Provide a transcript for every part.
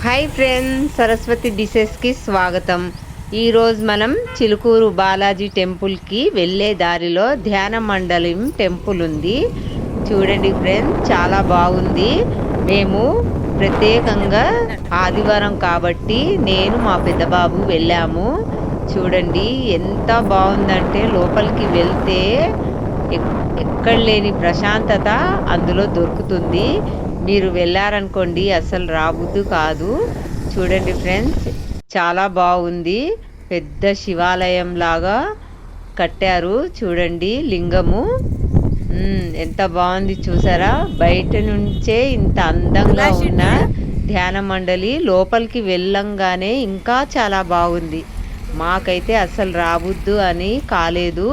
Hi friends, Saraswati డిషెస్కి స్వాగతం. ఈరోజు మనం చిలుకూరు బాలాజీ టెంపుల్కి వెళ్ళే దారిలో ధ్యాన మండలం టెంపుల్ ఉంది. చూడండి ఫ్రెండ్స్, చాలా బాగుంది. మేము ప్రత్యేకంగా ఆదివారం కాబట్టి నేను మా పెద్దబాబు వెళ్ళాము. చూడండి ఎంత బాగుందంటే లోపలికి వెళ్తే ఎక్కడ లేని ప్రశాంతత అందులో దొరుకుతుంది. మీరు వెళ్ళారనుకోండి అసలు రాబుద్దు కాదు. చూడండి ఫ్రెండ్స్, చాలా బాగుంది. పెద్ద శివాలయం లాగా కట్టారు. చూడండి లింగము ఎంత బాగుంది చూసారా. బయట నుంచే ఇంత అందంగా ఉన్న ధ్యాన మండలి లోపలికి వెళ్ళంగానే ఇంకా చాలా బాగుంది. మాకైతే అసలు రాబుద్దు అని కాలేదు.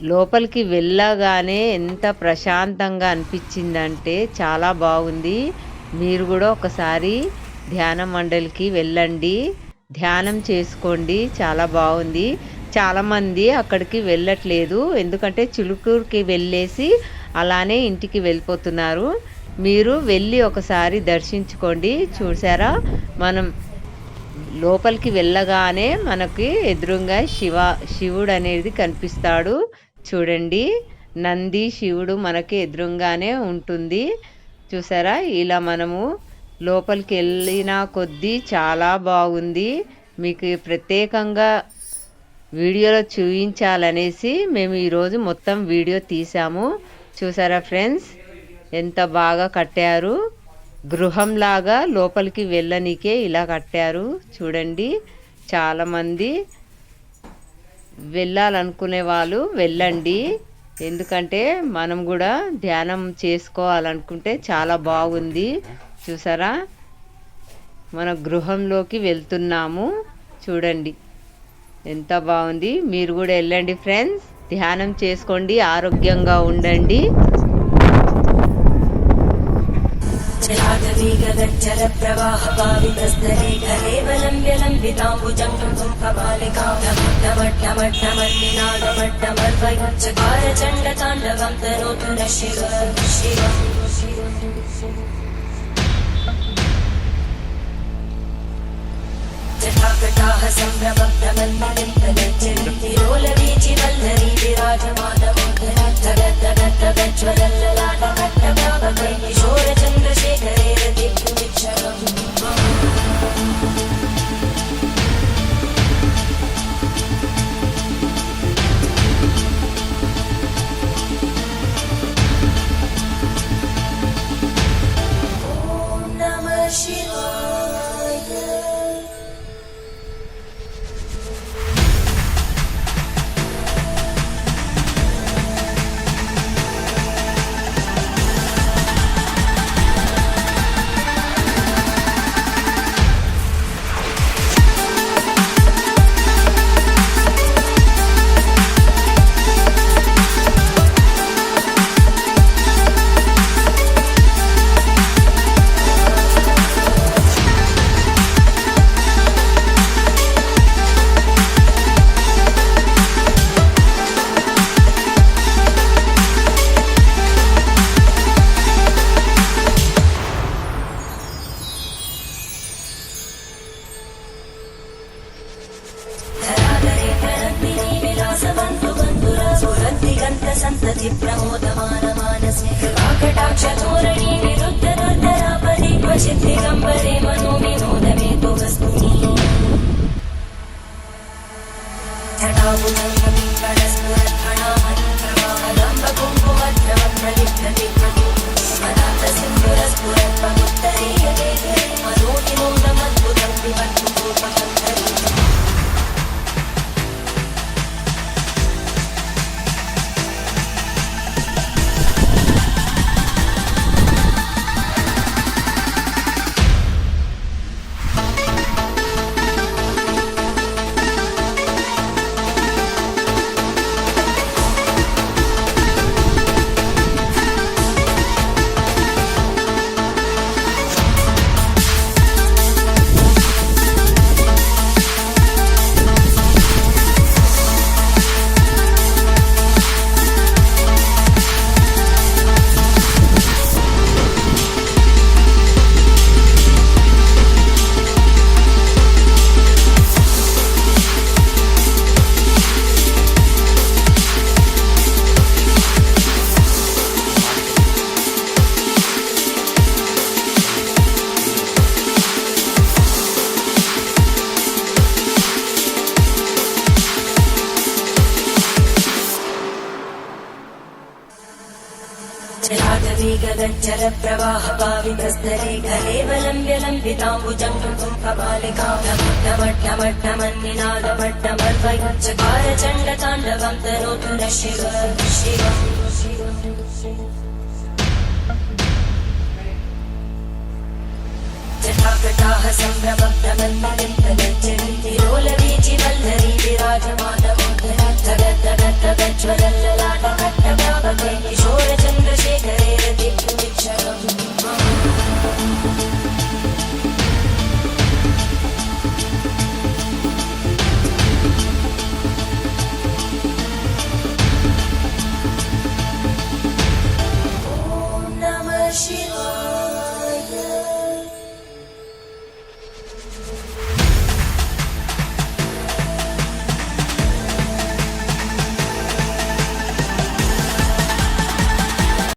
లోపలికి వెళ్ళగానే ఎంత ప్రశాంతంగా అనిపించిందంటే చాలా బాగుంది. మీరు కూడా ఒకసారి ధ్యాన మండలికి వెళ్ళండి, ధ్యానం చేసుకోండి. చాలా బాగుంది. చాలామంది అక్కడికి వెళ్ళట్లేదు, ఎందుకంటే చిలుకూరుకి వెళ్ళేసి అలానే ఇంటికి వెళ్ళిపోతున్నారు. మీరు వెళ్ళి ఒకసారి దర్శించుకోండి. చూసారా, మనం లోపలికి వెళ్ళగానే మనకి ఎదురుగా శివుడు అనేది కనిపిస్తాడు. చూడండి, నంది శివుడు మనకి ఎదురుగానే ఉంటుంది. చూసారా, ఇలా మనము లోపలికి వెళ్ళిన కొద్దీ చాలా బాగుంది. మీకు ప్రత్యేకంగా వీడియోలో చూపించాలనేసి మేము ఈరోజు మొత్తం వీడియో తీసాము. చూసారా ఫ్రెండ్స్, ఎంత బాగా కట్టారు. గృహంలాగా లోపలికి వెళ్ళనీకే ఇలా కట్టారు. చూడండి, చాలామంది వెళ్ళాలనుకునే వాళ్ళు వెళ్ళండి, ఎందుకంటే మనం కూడా ధ్యానం చేసుకోవాలనుకుంటే చాలా బాగుంది. చూసారా, మన గృహంలోకి వెళ్తున్నాము. చూడండి ఎంత బాగుంది. మీరు కూడా వెళ్ళండి ఫ్రెండ్స్, ధ్యానం చేసుకోండి, ఆరోగ్యంగా ఉండండి. जल प्रवाह पावितस्थले कलेवलं व्यलम्बिताम्बुजङ्गं सुखबालिकामट्टमट्टमट्टमर्निनादमट्टमर्वयच्चकार चण्डताण्डवं तनोतु न शिव जटाकटाः सम्भ्रमभ्रमन्मलिम्पलज्जलितिरोलवीचि वल्लरी विराजमानमोघरज्जगद्दगद्दगज्ज्वलल्ललाटकट्टभावकै किशोरचन्द्रशेखरे रतिक्षुमिच्छगम् ॐ नमः शिवाय। संतति प्रमोदमानमानसे कृपाकटाक्षधोरणी विरुद्ध दुर्धरापदे क्वचित् दिगम्बरे मनो विनोदमे तु वस्तुनि जटाबुधङ्गमिङ्गणस्फुरत्फणामनुप्रवाहलम्बकुङ्कुमद्रवप्रलिप्यते मदान्तसिन्धुरस्फुरत्पमुत्तरीयते मनो विनोदमद्भुतं विवत्तुपूर्वकन्तरे गज्जल प्रवाह पावितस्थले कलेवलं व्यलम्बिताम्बुजं कुङ्कुमपालिकामट्टमट्टमट्टमन्निनादमट्टमर्वयुच्चकार चण्डताण्डवं तनोतु नः शिव शिव जटाकटाः सम्भ्रमभ्रमन्निलिम्पगज्जन्ति लोलवीचि वल्लरी विराजमानमोहनज्ज्वलल्ललाटकट्टव्यापके किशोरचन्द्रशेखरे रतिभुविक्षणम् ॐ नमः शिवाय